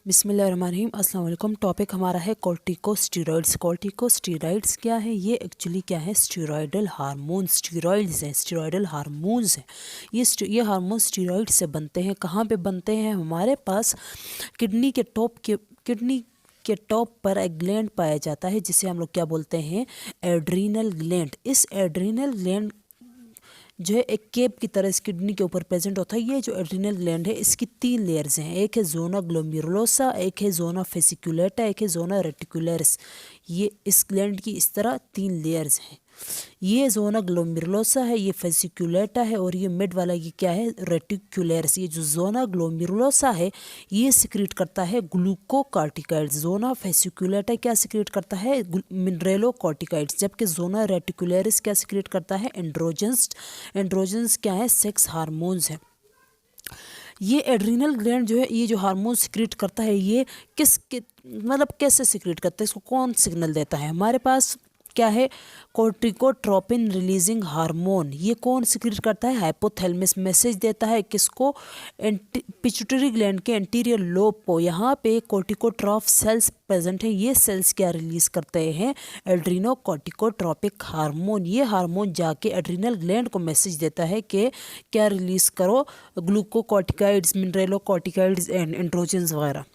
बिस्मिल्लाहिर्रहमानिर्रहीम। अस्सलाम वालेकुम। टॉपिक हमारा है कॉर्टिकोस्टेरॉइड्स। कॉर्टिकोस्टेरॉइड्स क्या है? ये एक्चुअली क्या है? स्टेरॉयडल हार्मोन्स, स्टेरॉइड्स हैं, स्टेरॉयडल हार्मोन्स हैं। ये हार्मोन स्टेरॉइड से बनते हैं। कहाँ पे बनते हैं? हमारे पास किडनी के टॉप पर एक ग्लैंड पाया जाता है जिसे हम लोग क्या बोलते हैं? Adrenal gland. इस एड्रीनल ग्लैंड जो है एक केप की तरह इस किडनी के ऊपर प्रेजेंट होता है। ये जो एड्रिनल ग्लैंड है इसकी 3 लेयर्स हैं। एक है जोना ग्लोमेरुलोसा, एक है जोना फेसिकुलेटा, एक है जोना रेटिकुलरिस। ये इस ग्लैंड की इस तरह 3 लेयर्स हैं। ये जोना ग्लोमेरुलोसा है, ये फेसिकुलेटा है और ये मिड वाला ये क्या है? रेटिकुलरिस। ये जो जोना ग्लोमेरुलोसा है ये सिक्रीट करता है ग्लूकोकॉर्टिकॉइड्स। जोना फेसिकुलेटा क्या सिक्रीट करता है? मिनरेलोकॉर्टिकॉइड्स। जबकि जोना रेटिकुलरिस क्या सिक्रीट करता है? एंड्रोजन्स। एंड्रोजन्स क्या है? सेक्स हार्मोन्स हैं। ये एड्रीनल ग्लैंड जो है ये जो हार्मोन सिक्रीट करता है ये मतलब कैसे सिक्रीट करता है? इसको कौन सिग्नल देता है? हमारे पास क्या है? कोर्टिकोट्रोपिन रिलीजिंग हार्मोन। ये कौन सिक्रीट करता है? हाइपोथैलेमस मैसेज देता है किसको? पिट्यूटरी ग्लैंड के एंटीरियर लोब को। यहाँ पे कोर्टिकोट्रॉफ सेल्स प्रेजेंट हैं। ये सेल्स क्या रिलीज करते हैं? एड्रीनोकोर्टिकोट्रोपिक हार्मोन। ये हार्मोन जाके एड्रीनल ग्लैंड को मैसेज देता है कि क्या रिलीज करो? ग्लूकोकॉर्टिकॉइड्स, मिनरेलोकॉर्टिकॉइड्स एंड एंड्रोजन्स वगैरह।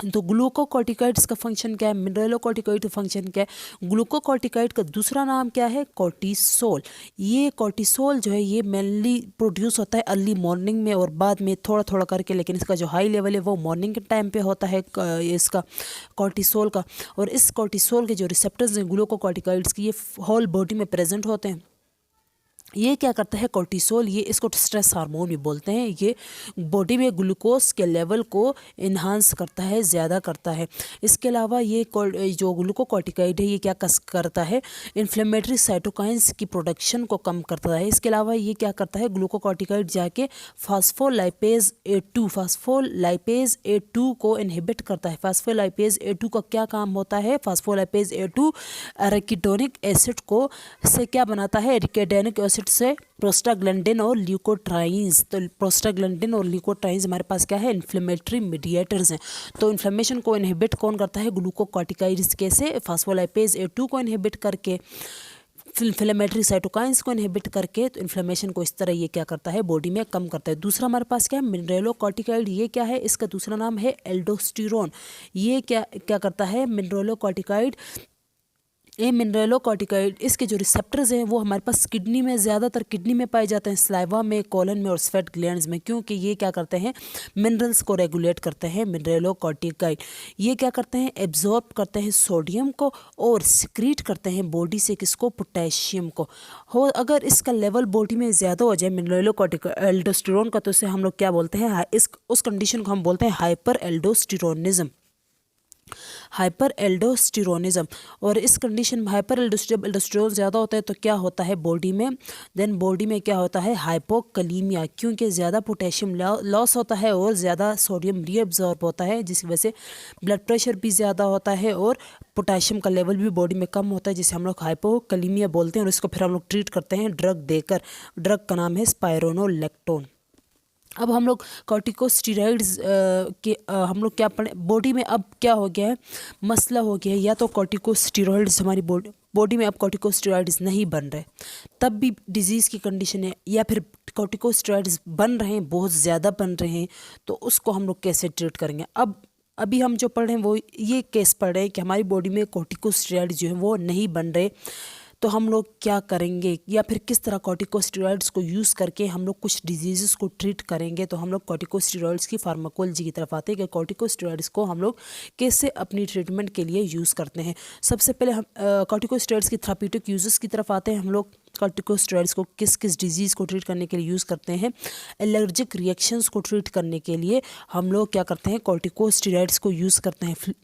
तो ग्लूकोकॉर्टिकॉइड्स का फंक्शन क्या है? मिनरेलोकॉर्टिकॉइड का फंक्शन क्या है? ग्लूकोकॉर्टिकॉइड का दूसरा नाम क्या है? कॉर्टिसोल। ये कॉर्टिसोल जो है ये मेनली प्रोड्यूस होता है अर्ली मॉर्निंग में और बाद में थोड़ा थोड़ा करके, लेकिन इसका जो हाई लेवल है वो मॉर्निंग के टाइम पे होता है इसका कॉर्टिसोल का। और इस कॉर्टिसोल के जो रिसेप्टर्स हैं ग्लूकोकॉर्टिकॉइड्स की ये होल बॉडी में प्रेजेंट होते हैं। ये क्या करता है? कॉर्टिसोल, ये इसको स्ट्रेस हार्मोन भी बोलते हैं। ये बॉडी में ग्लूकोज के लेवल को इन्हांस करता है, ज़्यादा करता है। इसके अलावा ये जो ग्लूकोकॉर्टिकॉइड है ये क्या करता है? इन्फ्लेमेटरी साइटोकाइंस की प्रोडक्शन को कम करता है। इसके अलावा ये क्या करता है? ग्लूकोकॉर्टिकॉइड जाके फास्फोलाइपेज A2 को इनहिबिट करता है। फास्फोलाइपेज A2 का क्या काम होता है? फास्फोलाइपेज A2 एराकिडोनिक एसिड को से क्या बनाता है? एरिकिडोनिक एसिड से प्रोस्टाग्लैंडिन और ल्यूकोट्राइंस। तो प्रोस्टाग्लैंडिन और ल्यूकोट्राइंस हमारे पास क्या है? इन्फ्लेमेटरी मीडिएटर्स हैं। तो इन्फ्लेमेशन को इनहिबिट कौन करता है? ग्लूकोकॉर्टिकॉइड्स। कैसे? फास्फोलाइपेज A2 को इनहिबिट करके, इन्फ्लेमेटरी साइटोकाइंस को इनहिबिट करके। तो इन्फ्लेमेशन को इस तरह ये क्या करता है? बॉडी में कम करता है। दूसरा हमारे पास क्या है? मिनरेलोकॉर्टिकॉइड। ये क्या है? इसका दूसरा नाम है एल्डोस्टेरोन। ये क्या करता है? मिनरेलोकॉर्टिकॉइड मिनरेलोकॉर्टिकॉइड इसके जो रिसेप्टर्स हैं वो हमारे पास किडनी में, ज़्यादातर किडनी में पाए जाते हैं, स्लाइवा में, कोलन में और स्वेट ग्लैंड्स में। क्योंकि ये क्या करते हैं? मिनरल्स को रेगुलेट करते हैं। मिनरेलोकॉर्टिकॉइड ये क्या करते हैं? एब्जॉर्ब करते हैं सोडियम को और सिक्रीट करते हैं बॉडी से किसको? पोटेशियम को। अगर इसका लेवल बॉडी में ज़्यादा हो जाए मिनरेलोकॉर्टिकॉइड एल्डोस्टेरोन का, तो उसे हम लोग क्या बोलते हैं? उस कंडीशन को हम बोलते हैं हाइपर एल्डोस्टेरोनिज्म। Hyper aldosteronism. और इस कंडीशन में हाइपर एल्डोस्टेरोन ज़्यादा होता है तो क्या होता है बॉडी में? देन बॉडी में क्या होता है? हाइपोकलीमिया। क्योंकि ज़्यादा पोटेशियम लॉस होता है और ज़्यादा सोडियम रीअब्जॉर्ब होता है, जिसकी वजह से ब्लड प्रेशर भी ज़्यादा होता है और पोटेशियम का लेवल भी बॉडी में कम होता है, जिसे हम लोग हाइपोकलीमिया बोलते हैं। और इसको फिर हम लोग ट्रीट करते हैं ड्रग देकर। ड्रग का नाम है स्पाइरोनोलेक्टोन। अब हम लोग कॉर्टिकोस्टेरॉइड्स के हम लोग क्या पढ़े? बॉडी में अब क्या हो गया है? मसला हो गया है, या तो कॉर्टिकोस्टेरॉइड्स हमारी बॉडी में अब कॉर्टिकोस्टेरॉइड्स नहीं बन रहे, तब भी डिजीज़ की कंडीशन है, या फिर कॉर्टिकोस्टेरॉइड्स बन रहे हैं, बहुत ज़्यादा बन रहे हैं, तो उसको हम लोग कैसे ट्रीट करेंगे? अभी हम जो पढ़ रहे हैं वो ये केस पढ़ रहे हैं कि हमारी बॉडी में कॉर्टिकोस्टेरॉइड्स जो है वो नहीं बन रहे, तो हम लोग क्या करेंगे? या फिर किस तरह कॉर्टिकोस्टेरॉइड्स को यूज़ करके हम लोग कुछ डिजीज़ को ट्रीट करेंगे? तो हम लोग कॉर्टिकोस्टेरॉइड्स की फार्माकोलॉजी की तरफ आते हैं कि कॉर्टिकोस्टेरॉइड्स को हम लोग कैसे अपनी ट्रीटमेंट के लिए यूज़ करते हैं। सबसे पहले हम कॉर्टिकोस्टेरॉइड्स की थेराप्यूटिक यूजेस की तरफ आते हैं। हम लोग कॉर्टिकोस्टेरॉइड्स को किस किस डिजीज़ को ट्रीट करने के लिए यूज़ करते हैं? एलर्जिक रिएक्शंस को ट्रीट करने के लिए हम लोग क्या करते हैं? कॉर्टिकोस्टेरॉइड्स को यूज़ करते हैं।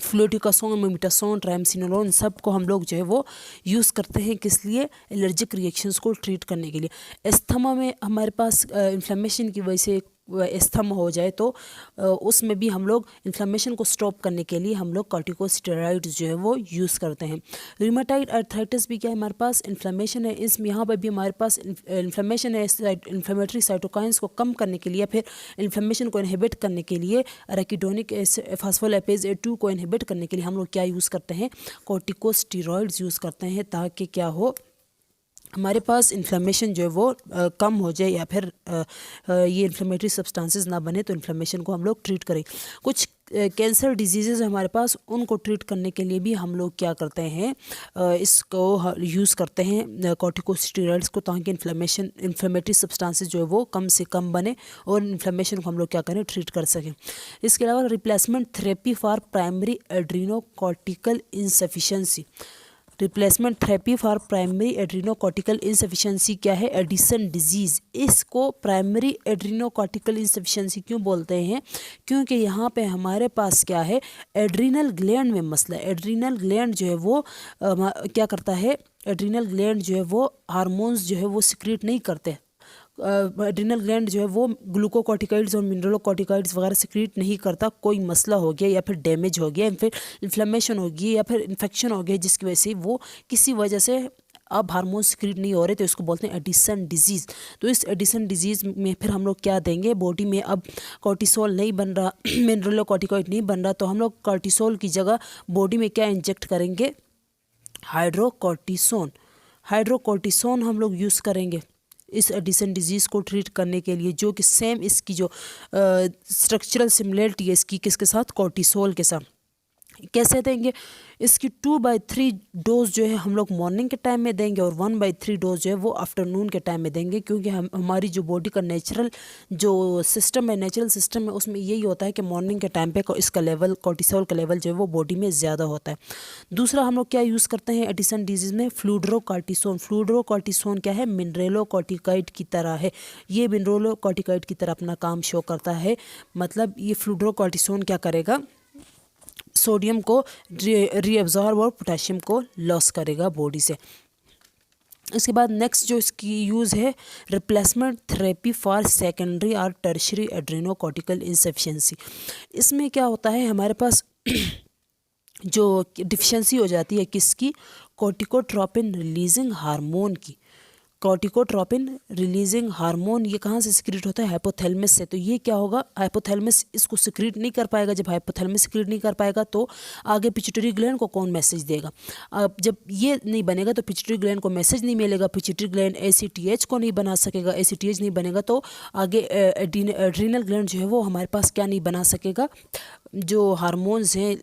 फ्लूटिकासोन, मिमिटासोन, ट्राइमसिनोलोन सबको हम लोग जो है वो यूज़ करते हैं। किस लिए? एलर्जिक रिएक्शंस को ट्रीट करने के लिए। अस्थमा में हमारे पास इन्फ्लेमेशन की वजह से स्तंभ हो जाए तो उसमें भी हम लोग इन्फ्लेमेशन को स्टॉप करने के लिए हम लोग कॉर्टिकोस्टेरॉइड्स जो है वो यूज़ करते हैं। रूमेटॉइड आर्थराइटिस भी क्या है, हमारे पास इन्फ्लेमेशन है, इसमें यहाँ पर भी हमारे पास इन्फ्लेमेशन है। इन्फ्लेमेटरी साइटोकाइंस को कम करने के लिए, फिर इन्फ्लेमेशन को इनहिबिट करने के लिए, एराकिडोनिक फॉस्फोलिपेज A2 को इनहिबिट करने के लिए हम लोग क्या यूज़ करते हैं, कॉर्टिकोस्टेरॉइड्स यूज़ करते हैं, ताकि क्या हो, हमारे पास इन्फ्लेमेशन जो है वो कम हो जाए, या फिर ये इन्फ्लेमेटरी सब्सटेंसेस ना बने, तो इन्फ्लेमेशन को हम लोग ट्रीट करें। कुछ कैंसर डिजीज़ हमारे पास, उनको ट्रीट करने के लिए भी हम लोग क्या करते हैं, इसको यूज़ करते हैं कॉर्टिकोस्टेरॉइड्स को, ताकि इन्फ्लेमेटरी सब्सटेंसेस जो है वो कम से कम बने और इन्फ्लेमेशन को हम लोग क्या करें, ट्रीट कर सकें। इसके अलावा replacement therapy for primary adrenocortical insufficiency. Replacement therapy for primary adrenocortical insufficiency क्या है, एडिसन डिजीज़। इसको प्राइमरी एड्रीनोकॉर्टिकल इंसफिशिएंसी क्यों बोलते हैं, क्योंकि यहाँ पे हमारे पास क्या है, एड्रीनल ग्लैंड में मसला है। एड्रीनल ग्लैंड जो है वो क्या करता है, एड्रीनल ग्लैंड जो है वो हार्मोन्स जो है वो सिक्रीट नहीं करते। एड्रिनल ग्लैंड जो है वो ग्लूकोकॉर्टिकॉइड्स और मिनरलोकॉर्टिकॉइड्स वगैरह सिक्रीट नहीं करता। कोई मसला हो गया, या फिर डैमेज हो गया, या फिर इन्फ्लेमेशन हो गई, या फिर इन्फेक्शन हो गया, जिसकी वजह से वो किसी वजह से अब हार्मोन सिक्रीट नहीं हो रहे, तो इसको बोलते हैं एडिसन डिजीज़। तो इस एडिसन डिजीज़ में फिर हम लोग क्या देंगे, बॉडी में अब कॉर्टिसोल नहीं बन रहा, मिनरलोकॉर्टिकॉइड नहीं बन रहा, तो हम लोग कॉर्टिसोल की जगह बॉडी में क्या इंजेक्ट करेंगे, हाइड्रोकॉर्टिसोन। हाइड्रोकॉर्टिसोन हम लोग यूज़ करेंगे इस एडिसन डिजीज़ को ट्रीट करने के लिए, जो कि सेम इसकी जो स्ट्रक्चरल सिमिलरिटी है इसकी किसके साथ, कॉर्टिसोल के साथ। कैसे देंगे, इसकी 2/3 डोज जो है हम लोग मॉर्निंग के टाइम में देंगे, और 1/3 डोज जो है वो आफ्टरनून के टाइम में देंगे, क्योंकि हमारी जो बॉडी का नेचुरल जो सिस्टम है, नेचुरल सिस्टम है, उसमें यही होता है कि मॉर्निंग के टाइम पे इसका लेवल, कॉर्टिसोल का लेवल जो है वो बॉडी में ज़्यादा होता है। दूसरा हम लोग क्या यूज़ करते हैं एडिसन डिजीज़ में, फ्लूड्रोकॉर्टिसोन। फ्लूड्रोकॉर्टिसोन क्या है, मिनरलोकॉर्टिकॉइड की तरह है, ये मिनरलोकॉर्टिकॉइड की तरह अपना काम शो करता है। मतलब ये फ्लूड्रोकॉर्टिसोन क्या करेगा, सोडियम को रीअब्जॉर्ब और पोटेशियम को लॉस करेगा बॉडी से। इसके बाद नेक्स्ट जो इसकी यूज़ है, रिप्लेसमेंट थेरेपी फॉर सेकेंडरी और टर्शियरी एड्रीनोकॉर्टिकल इंसफिशिएंसी। इसमें क्या होता है, हमारे पास जो डिफिशिएंसी हो जाती है किसकी, कॉर्टिकोट्रोपिन रिलीजिंग हार्मोन की। कॉर्टिकोट्रोपिन रिलीजिंग हार्मोन ये कहाँ से सिक्रीट होता है, हाइपोथैलेमस से। तो ये क्या होगा, हाइपोथैलेमस इसको सिक्रीट नहीं कर पाएगा। जब हाइपोथैलेमस सिक्रीट नहीं कर पाएगा तो आगे पिट्यूटरी ग्लैंड को कौन मैसेज देगा। अब जब ये नहीं बनेगा तो पिट्यूटरी ग्लैंड को मैसेज नहीं मिलेगा, पिट्यूटरी ग्लैंड ACTH को नहीं बना सकेगा, ACTH नहीं बनेगा तो आगे एड्रीनल ग्लैंड जो है वो हमारे पास क्या नहीं बना सकेगा, जो हार्मोन्स हैं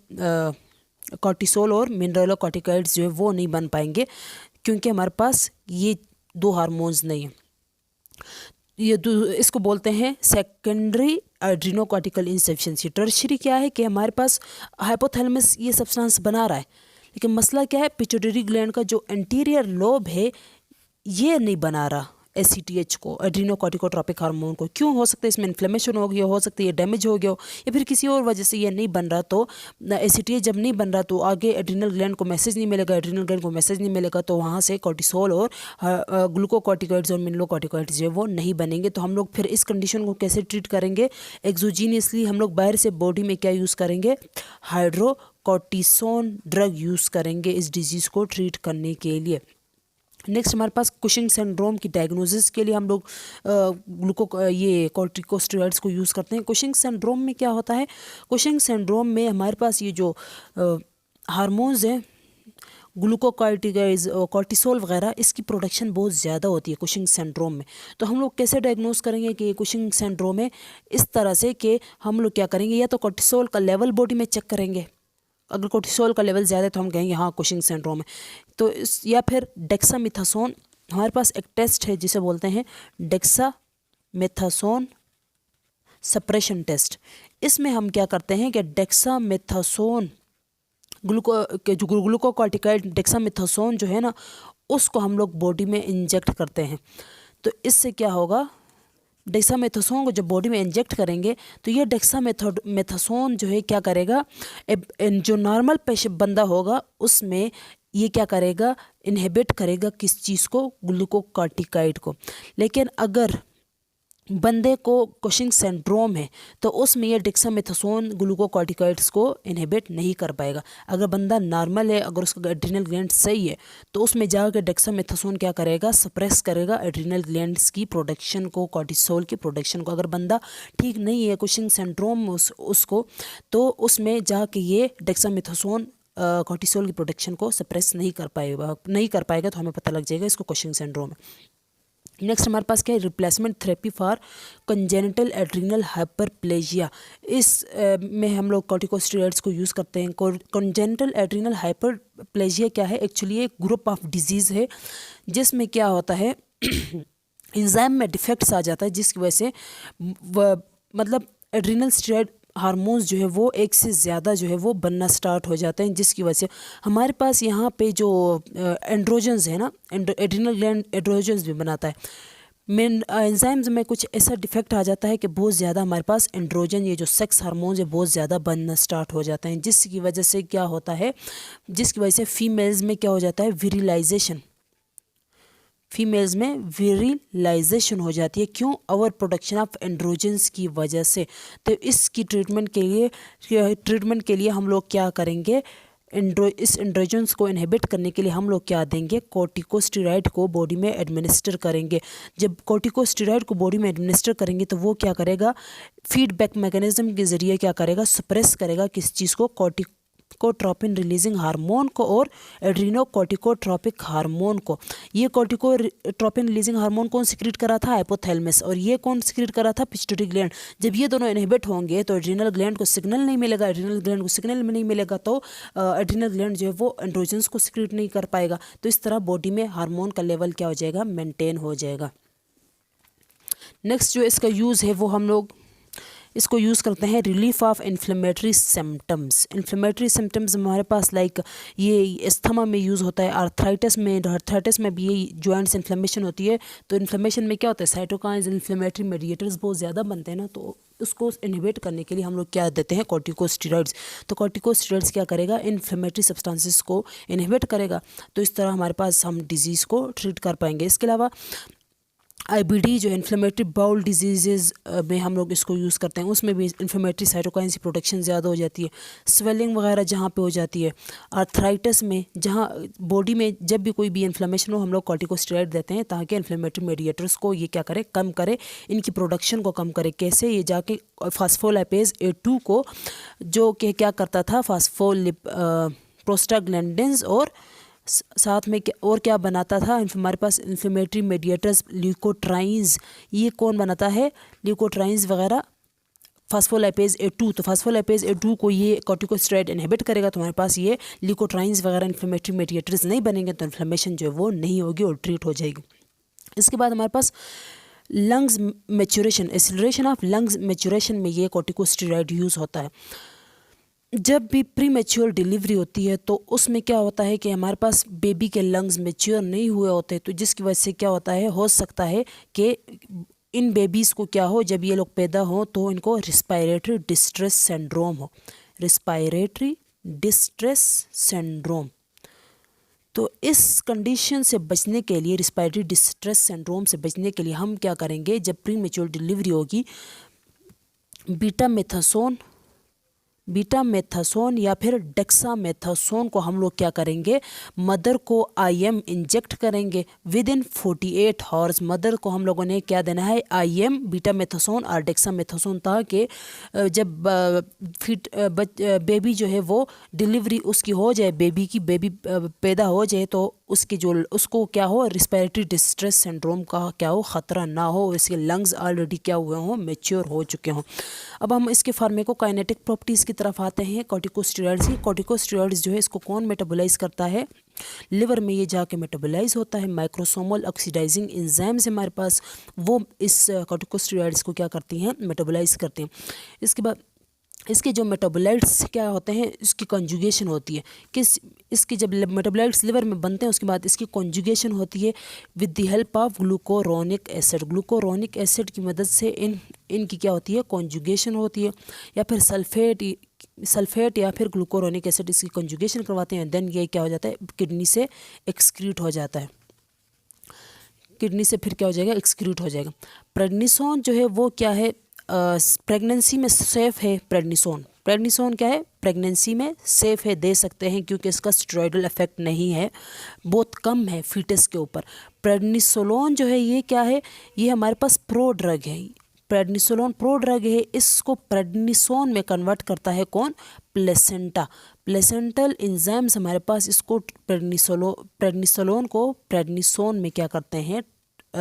कॉर्टिसोल और मिनरलोकॉर्टिकॉइड्स जो है वो नहीं बन पाएंगे, क्योंकि हमारे पास ये दो हार्मोन्स नहीं है। ये इसको बोलते हैं सेकेंडरी एड्रीनोकॉर्टिकल इंसफिशिएंसी। टर्शियरी क्या है कि हमारे पास हाइपोथैलेमस ये सब्सटेंस बना रहा है, लेकिन मसला क्या है, पिट्यूटरी ग्लैंड का जो एंटीरियर लोब है ये नहीं बना रहा ACTH को, एड्रीनोकॉर्टिकोट्रोपिक हार्मोन को। क्यों हो सकता है, इसमें इन्फ्लेमेशन हो गया, हो सकता है ये डैमेज हो गया हो, या फिर किसी और वजह से ये नहीं बन रहा। तो ACTH जब नहीं बन रहा तो आगे एड्रीनल ग्लैंड को मैसेज नहीं मिलेगा, एड्रीनल ग्लैंड को मैसेज नहीं मिलेगा, तो वहाँ से कॉर्टिसोल और ग्लूकोकॉर्टिकॉइड्स और मिनरलोकॉर्टिकॉइड्स जो है वो नहीं बनेंगे। तो हम लोग फिर इस कंडीशन को कैसे ट्रीट करेंगे, एक्सोजीनियसली हम लोग बाहर से बॉडी में क्या यूज़ करेंगे, हाइड्रोकॉर्टिसोन ड्रग यूज़ करेंगे इस डिजीज़ को ट्रीट करने के लिए। नेक्स्ट हमारे पास कुशिंग सिंड्रोम की डायग्नोसिस के लिए हम लोग ये कॉर्टिकोस्टेरॉइड्स को यूज़ करते हैं। कुशिंग सिंड्रोम में क्या होता है, कुशिंग सिंड्रोम में हमारे पास ये जो हार्मोन्स हैं ग्लूकोकॉर्टिकॉइड्स कॉर्टिसोल वगैरह, इसकी प्रोडक्शन बहुत ज़्यादा होती है कुशिंग सिंड्रोम में। तो हम लोग कैसे डायग्नोस करेंगे कि ये कुशिंग सिंड्रोम है, इस तरह से कि हम लोग क्या करेंगे, या तो कॉर्टिसोल का लेवल बॉडी में चेक करेंगे, अगर कोर्टिसोल का लेवल ज़्यादा है तो हम कहेंगे हाँ कुशिंग सिंड्रोम है। तो या फिर डेक्सामेथासोन, हमारे पास एक टेस्ट है जिसे बोलते हैं डेक्सामेथासोन सप्रेशन टेस्ट। इसमें हम क्या करते हैं कि डेक्सामेथासोन जो ग्लूकोकॉर्टिकॉइड डेक्सामेथासोन जो है ना, उसको हम लोग बॉडी में इंजेक्ट करते हैं। तो इससे क्या होगा, डेक्सामेथासोन को जब बॉडी में इंजेक्ट करेंगे तो ये डेक्सामेथासोन जो है क्या करेगा, जो नॉर्मल पेशेंट बंदा होगा उसमें ये क्या करेगा, इनहिबिट करेगा किस चीज़ को, ग्लूकोकॉर्टिकॉइड को। लेकिन अगर बंदे को कुशिंग सिंड्रोम है तो उसमें ये डेक्सामेथासोन ग्लूकोकॉर्टिकॉइड्स को इनहिबिट नहीं कर पाएगा। अगर बंदा नॉर्मल है, अगर उसका एड्रिनल ग्लैंड सही है तो उसमें जाकर डेक्सामेथासोन क्या करेगा, सप्रेस करेगा एड्रिनल ग्लैंड्स की प्रोडक्शन को, कॉर्टिसोल की प्रोडक्शन को। अगर बंदा ठीक नहीं है, कुशिंग सिंड्रोम उसको, तो उसमें जाके ये डेक्सामेथासोन कॉर्टिसोल की प्रोडक्शन को सप्रेस नहीं कर पाएगा तो हमें पता लग जाएगा इसको कुशिंग सिंड्रोम है। नेक्स्ट हमारे पास क्या है, replacement therapy for congenital adrenal hyperplasia. इस में हम लोग कॉर्टिकोस्टेरॉइड्स को यूज़ करते हैं। कंजेनिटल एड्रिनल हाइपरप्लेजिया क्या है, एक्चुअली एक ग्रुप ऑफ डिजीज़ है जिसमें क्या होता है एंजाइम में डिफेक्ट्स आ जाता है, जिसकी वजह से मतलब एड्रिनल स्टेरॉइड हार्मोन्स जो है वो एक से ज़्यादा जो है वो बनना स्टार्ट हो जाते हैं, जिसकी वजह से हमारे पास यहाँ पे जो एंड्रोजन्स है ना, एड्रिनल ग्लैंड एंड्रोजन्स भी बनाता है। मेन एंजाइम्स में कुछ ऐसा डिफेक्ट आ जाता है कि बहुत ज़्यादा हमारे पास एंड्रोजन, ये जो सेक्स हार्मोन्स है, बहुत ज़्यादा बनना स्टार्ट हो जाते हैं, जिसकी वजह से क्या होता है, जिसकी वजह से फीमेल्स में क्या हो जाता है, विरिलाइजेशन, फीमेल्स में विरिलाइजेशन हो जाती है। क्यों? ओवर प्रोडक्शन ऑफ एंड्रोजन्स की वजह से। तो इसकी ट्रीटमेंट के लिए हम लोग क्या करेंगे, इस एंड्रोजन्स को इनहिबिट करने के लिए हम लोग क्या देंगे, कॉर्टिकोस्टेरॉइड को बॉडी में एडमिनिस्टर करेंगे। जब कॉर्टिकोस्टेरॉइड को बॉडी में एडमिनिस्टर करेंगे तो वो क्या करेगा, फीडबैक मैकेनिज्म के ज़रिए क्या करेगा, सप्रेस करेगा किस चीज़ को, कॉर्टिकोट्रोपिन रिलीजिंग हार्मोन को और एड्रीनोकॉर्टिकोट्रोपिक हार्मोन को। ये कॉर्टिकोट्रोपिन रिलीजिंग हार्मोन कौन सिक्रीट करा था, हाइपोथैलेमस, और ये कौन सिक्रीट करा था, पिट्यूटरी ग्लैंड। जब ये दोनों इनहिबिट होंगे तो एड्रीनल ग्लैंड को सिग्नल नहीं मिलेगा, एड्रीनल ग्लैंड को सिग्नल नहीं मिलेगा तो एड्रीनल ग्लैंड जो है वो एंड्रोजन्स को सिक्रीट नहीं कर पाएगा। तो इस तरह बॉडी में हार्मोन का लेवल क्या हो जाएगा, मेंटेन हो जाएगा। नेक्स्ट जो इसका यूज़ है वो हम लोग इसको यूज़ करते हैं relief of inflammatory symptoms. Inflammatory symptoms हमारे पास लाइक ये अस्थमा में यूज़ होता है, आर्थराइटिस में भी ये जॉइंट्स इन्फ्लेमेशन होती है। तो इन्फ्लेमेशन में क्या होता है, साइटोकाइंस इन्फ्लेमेटरी मेडिएटर्स बहुत ज़्यादा बनते हैं ना, तो उसको इनहिबिट करने के लिए हम लोग क्या देते हैं, कॉर्टिकोस्टेरॉइड्स। तो कॉर्टिकोस्टेरॉइड्स क्या करेगा, इन्फ्लेमेटरी सब्सटेंसेस को इनहिबिट करेगा। तो इस तरह हमारे पास हम डिजीज़ को ट्रीट कर पाएंगे। इसके अलावा IBD जो इन्फ्लेमेटरी बाउल डिजीज़ में हम लोग इसको यूज़ करते हैं, उसमें भी इन्फ्लेमेटरी साइटोकाइंस की प्रोडक्शन ज़्यादा हो जाती है। स्वेलिंग वगैरह जहाँ पे हो जाती है, आर्थराइटिस में, जहाँ बॉडी में जब भी कोई भी इन्फ्लेमेशन हो हम लोग कॉर्टिकोस्टेरॉइड देते हैं ताकि इन्फ्लेमेटरी मेडिएटर्स को ये क्या करे, कम करे, इनकी प्रोडक्शन को कम करे। कैसे? ये जाके फास्फोलिपेज A2 को, जो कि क्या करता था, प्रोस्टाग्लैंडिन्स और साथ में और क्या बनाता था, हमारे पास इन्फ्लेमेटरी मेडिएटर्स ल्यूकोट्राइन्स, ये कौन बनाता है, ल्यूकोट्राइन्स वगैरह, फास्फोलिपेज A2। तो फास्फोलिपेज A2 को ये कॉर्टिकोस्टेरॉइड इनहिबिट करेगा तो हमारे पास ये ल्यूकोट्राइन्स वगैरह इन्फ्लेमेटरी मेडिएटर्स नहीं बनेंगे, तो इन्फ्लेमेशन जो है वो नहीं होगी और ट्रीट हो जाएगी। इसके बाद हमारे पास lungs maturation, acceleration of lungs maturation में ये कॉर्टिकोस्टेरॉइड यूज़ होता है। जब भी प्री मैच्योर डिलीवरी होती है तो उसमें क्या होता है कि हमारे पास बेबी के लंग्स मैच्योर नहीं हुए होते, तो जिसकी वजह से क्या होता है, हो सकता है कि इन बेबीज़ को क्या हो, जब ये लोग पैदा हो तो इनको रिस्पायरेटरी डिस्ट्रेस सिंड्रोम हो, रिस्पायरेटरी डिस्ट्रेस सिंड्रोम। तो इस कंडीशन से बचने के लिए, रिस्पायरेटरी डिस्ट्रेस सिंड्रोम से बचने के लिए हम क्या करेंगे, जब प्री मैच्योर डिलीवरी होगी, बीटामेथासोन या फिर डेक्सामेथासोन को हम लोग क्या करेंगे, मदर को IM इंजेक्ट करेंगे विद इन 48 आवर्स। मदर को हम लोगों ने क्या देना है, IM बीटामेथासोन और डेक्सामेथासोन, ताकि जब बेबी जो है वो डिलीवरी उसकी हो जाए, बेबी पैदा हो जाए तो उसको क्या हो, रिस्पायरेटरी डिस्ट्रेस सिंड्रोम का क्या हो, ख़तरा ना हो, इसके लंग्स ऑलरेडी क्या हुए हों, मैच्योर हो चुके हों। अब हम इसके फार्माकोकाइनेटिक प्रॉपर्टीज़ की तरफ आते हैं कॉर्टिकोस्टेरॉइड्स की। कॉर्टिकोस्टेरॉइड्स जो है इसको कौन मेटाबोलाइज करता है, लिवर में ये जाके मेटाबोलाइज होता है। माइक्रोसोमल ऑक्सीडाइजिंग एंजाइम्स हमारे पास, वो इस कॉर्टिकोस्टेरॉइड्स को क्या करती हैं, मेटाबोलाइज करते हैं। इसके बाद इसके जो मेटाबोलाइट्स क्या होते हैं, इसकी कॉन्जुगेशन होती है, इसके जब मेटाबोलाइट्स लिवर में बनते हैं उसके बाद इसकी कॉन्जुगेशन होती है with the help of glucuronic acid. Glucuronic acid की मदद से इनकी क्या होती है, कॉन्जुगेशन होती है, या फिर सल्फेट या फिर ग्लूकोरोनिक एसिड इसकी कॉन्जुगेशन करवाते हैं। देन ये क्या हो जाता है, किडनी से एक्सक्रीट हो जाता है। किडनी से फिर क्या हो जाएगा, एक्सक्रीट हो जाएगा। प्रेडनिसोन जो है वो क्या है, प्रेगनेंसी में सेफ है। प्रेडनिसोन क्या है, प्रेगनेंसी में सेफ है, दे सकते हैं क्योंकि इसका स्टेरॉयडल इफेक्ट नहीं है, बहुत कम है फीटस के ऊपर। प्रेडनिसोलोन जो है ये क्या है, ये हमारे पास प्रो ड्रग है। प्रेडनिसोलोन प्रो ड्रग है, इसको प्रेडनिसोन में कन्वर्ट करता है कौन, प्लेसेंटा। प्लेसेंटल एंजाइम्स हमारे पास इसको प्रेडनिसोलोन को प्रेडनिसोन में क्या करते हैं,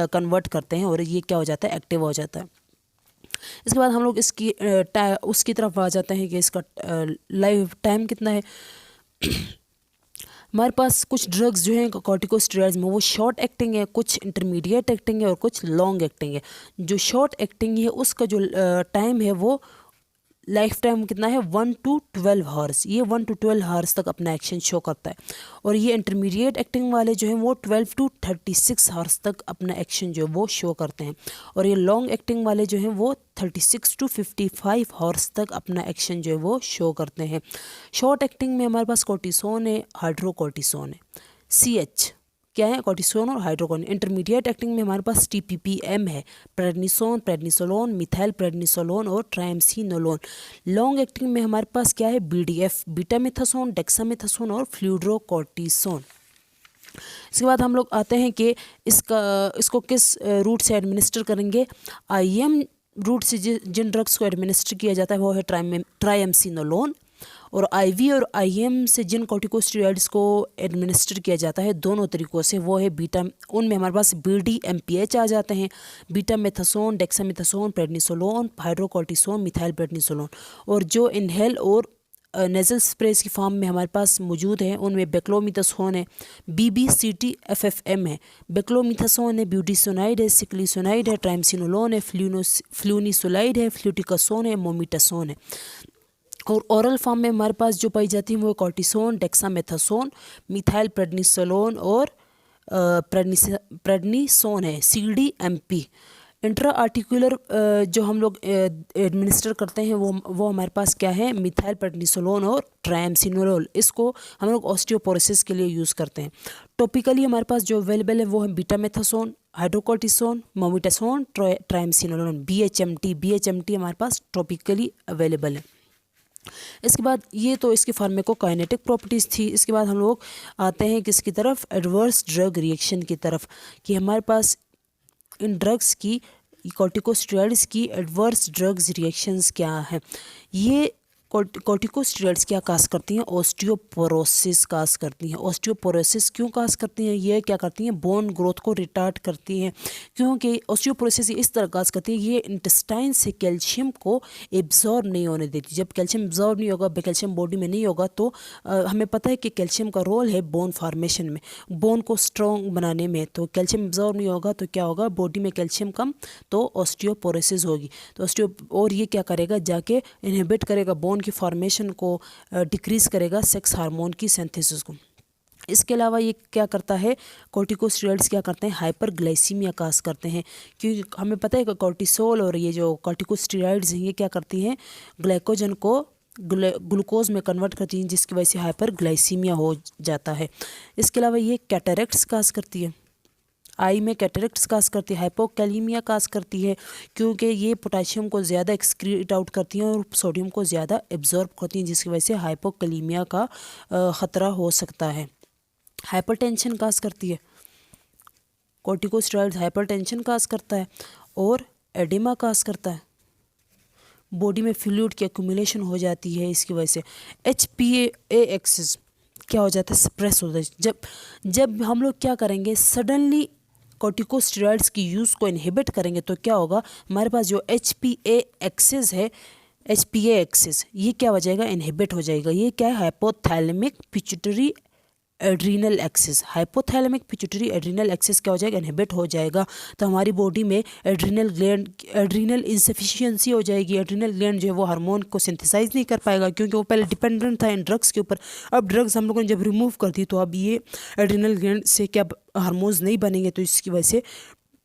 कन्वर्ट करते हैं और ये क्या हो जाता है, एक्टिव हो जाता है। इसके बाद हम लोग इसकी उसकी तरफ आ जाते हैं कि इसका लाइफ टाइम कितना है। हमारे पास कुछ ड्रग्स जो हैं कॉर्टिकोस्टेरॉइड्स में वो शॉर्ट एक्टिंग है, कुछ इंटरमीडिएट एक्टिंग है और कुछ लॉन्ग एक्टिंग है। जो शॉर्ट एक्टिंग है उसका जो टाइम है वो लाइफ टाइम कितना है, 1 to 12 हावर्स। ये 1 to 12 हावर्स तक अपना एक्शन शो करता है। और ये इंटरमीडिएट एक्टिंग वाले जो हैं वो 12 to 36 हावर्स तक अपना एक्शन जो है वो शो करते हैं। और ये लॉन्ग एक्टिंग वाले जो हैं वो 36 to 55 हावर्स तक अपना एक्शन जो है वो शो करते हैं। शॉर्ट एक्टिंग में हमारे पास कोर्टिसोन है, हाइड्रोकोर्टिसोन है, CH क्या है, कोर्टिसोन और हाइड्रोकोर्टिसोन। इंटरमीडिएट एक्टिंग में हमारे पास TPPM है, प्रेडनिसोन, प्रेडनिसोलोन, मिथाइल प्रेडनिसोलोन और ट्राइमसिनोलोन। लॉन्ग एक्टिंग में हमारे पास क्या है, BDF, बीटामिथासोन, डेक्सामिथासोन और फ्लूइड्रोकोर्टिसोन। इसके बाद हम लोग आते हैं कि इसको किस रूट से एडमिनिस्टर करेंगे। IM रूट से जिन ड्रग्स को एडमिनिस्टर किया जाता है वो है ट्राइमसिनोलोन। और IV और IM से जिन कॉर्टिकोस्टेरॉइड्स को एडमिनिस्टर किया जाता है दोनों तरीक़ों से वो है बीटा, उनमें हमारे पास BDMPH आ जाते हैं, betamethasone, dexamethasone, prednisolone, hydrocortisone, methyl prednisolone. और जो इनहेल और नेज़ल स्प्रेज की फॉर्म में हमारे पास मौजूद है उनमें बेक्लोमिथासोन है, BBCT-FFM है, बेक्लोमिथासोन है, ब्यूटीसोनाइड है, सिक्लिसोनाइड है, ट्राइमसिनोलोन है, फ्लूनिसोलाइड है, फ्लूटिकासोन है, मोमिटासोन है। और ओरल फॉर्म में हमारे पास जो पाई जाती है वो कॉर्टिसोन, डेक्सामेथासोन, मिथाइल प्रेडनिसोलोन और प्रेडनिसोन है, CDMP। इंट्रा आर्टिकुलर जो हम लोग एडमिनिस्टर करते हैं वो हमारे पास क्या है, मिथाइल प्रेडनिसोलोन और ट्राइमसिनोलोल। इसको हम लोग ऑस्टियोपोरोसिस के लिए यूज़ करते हैं। टॉपिकली हमारे पास जो अवेलेबल है वो है बीटामेथासोन, हाइड्रोकोर्टिसोन, मोमिटासोन, ट्राइमसिनोलोन, BHMT हमारे पास टॉपिकली अवेलेबल है। इसके बाद ये तो इसकी फार्माकोकाइनेटिक प्रॉपर्टीज़ थी। इसके बाद हम लोग आते हैं किसकी तरफ, एडवर्स ड्रग रिएक्शन की तरफ, कि हमारे पास इन ड्रग्स की, कॉर्टिकोस्टेरॉइड्स की एडवर्स ड्रग्स रिएक्शंस क्या हैं। ये कॉर्टिकोस्टेरॉइड्स क्या काज करती हैं, ऑस्टियोपोरोसिस काज करती हैं। ऑस्टियोपोरोसिस क्यों काज करती हैं, ये क्या करती हैं, बोन ग्रोथ को रिटार्ड करती हैं। क्योंकि ऑस्टियोपोरोसिस इस तरह काज करती है, ये इंटेस्टाइन से कैल्शियम को एब्जॉर्ब नहीं होने देती। जब कैल्शियम एब्जॉर्ब नहीं होगा, कैल्शियम बॉडी में नहीं होगा तो हमें पता है कि कैल्शियम का रोल है बोन फॉर्मेशन में, बोन को स्ट्रॉन्ग बनाने में। तो कैल्शियम एब्जॉर्ब नहीं होगा तो क्या होगा, बॉडी में कैल्शियम कम, तो ऑस्टियोपोरोसिस होगी। तो और ये क्या करेगा, जाके इनहिबिट करेगा बोन की फॉर्मेशन को, डिक्रीज करेगा सेक्स हार्मोन की सिंथेसिस को। इसके अलावा ये क्या करता है, कॉर्टिकोस्टेरॉइड्स क्या करते हैं, हाइपरग्लाइसीमिया काज करते हैं। क्योंकि हमें पता है कि कॉर्टिसोल और ये जो कॉर्टिकोस्टेरॉइड्स हैं ये क्या करती हैं, ग्लाइकोजन को ग्लूकोज में कन्वर्ट करती हैं, जिसकी वजह से हाइपरग्लाइसीमिया हो जाता है। इसके अलावा ये कैटरेक्ट्स काज करती है, आई में कैटरेक्ट्स काज करती है, हाइपोकैलीमिया काज करती है क्योंकि ये पोटाशियम को ज़्यादा एक्सक्रीट आउट करती हैं और सोडियम को ज़्यादा एब्जॉर्ब करती हैं, जिसकी वजह से हाइपोकैलीमिया का ख़तरा हो सकता है। हाइपरटेंशन काज करती है, कॉर्टिकोस्टेरॉइड्स हाइपरटेंशन काज करता है और एडिमा काज करता है, बॉडी में फ्लूइड की एक्यूमुलेशन हो जाती है। इसकी वजह से HPA एक्सिस क्या हो जाता है, सप्रेस हो जाता है। जब हम लोग क्या करेंगे, सडनली कॉर्टिकोस्टेरॉइड्स की यूज़ को इनहिबिट करेंगे तो क्या होगा, हमारे पास जो HPA एक्सिस है, HPA एक्सिस ये क्या हो जाएगा, इनहिबिट हो जाएगा। ये क्या है, hypothalamic pituitary adrenal axis. Hypothalamic pituitary adrenal axis क्या हो जाएगा, इनहिबिट हो जाएगा। तो हमारी बॉडी में एड्रीनल इंसफिशियंसी हो जाएगी। एड्रीनल ग्लैंड जो है वो हार्मोन को सिंथेसाइज नहीं कर पाएगा क्योंकि वो पहले डिपेंडेंट था इन ड्रग्स के ऊपर। अब ड्रग्स हम लोगों ने जब रिमूव कर दी तो अब ये एड्रीनल ग्लैंड से क्या हार्मोन्स नहीं बनेंगे, तो इसकी वजह से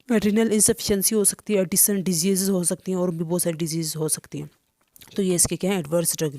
एड्रीनल इंसफिशियंसी हो सकती है, एडिसन डिजीज़ हो सकती हैं और भी बहुत सारी डिजीज़ हो सकती हैं। तो ये इसके क्या है, एडवर्स ड्रग